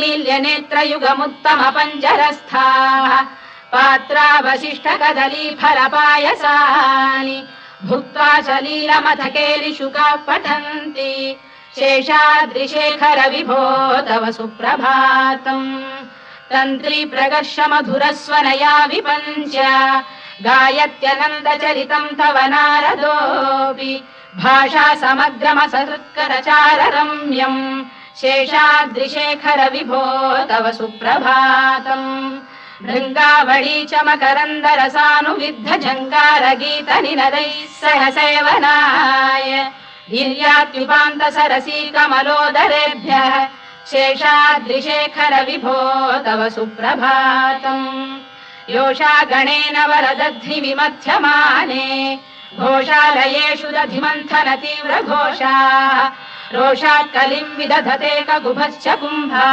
उन्मील्य नेत्रयुगमुत्तम पञ्जरस्थाः पात्रावशिष्ट कदली फलपायसानि भुक्त्वा सलीलमथकेलिशुकाः पठन्ति शेषाद्रिशेखर विभो तव सुप्रभातम् तन्त्री प्रकर्ष मधुरस्वनया विपञ्च गायत्यनन्दचरितम् तव नारदोऽपि भाषा समग्रमसहृत्करचार रम्यम् शेषाद्रिशेखर विभो तव सुप्रभातम् भृङ्गावळी च मकरन्दरसानुविद्ध जङ्गारगीत निनदैः सह सेवनाय वीर्यात्युपान्त सरसी कमलोदरेभ्यः शेषाद्रिशेखर विभो तव सुप्रभातम् योषा गणेन वरदध्नि विमथ्यमाने घोषालयेषु दधिमन्थन तीव्र घोषाः रोषात् कलिम् विदधते ककुभश्च कुम्भा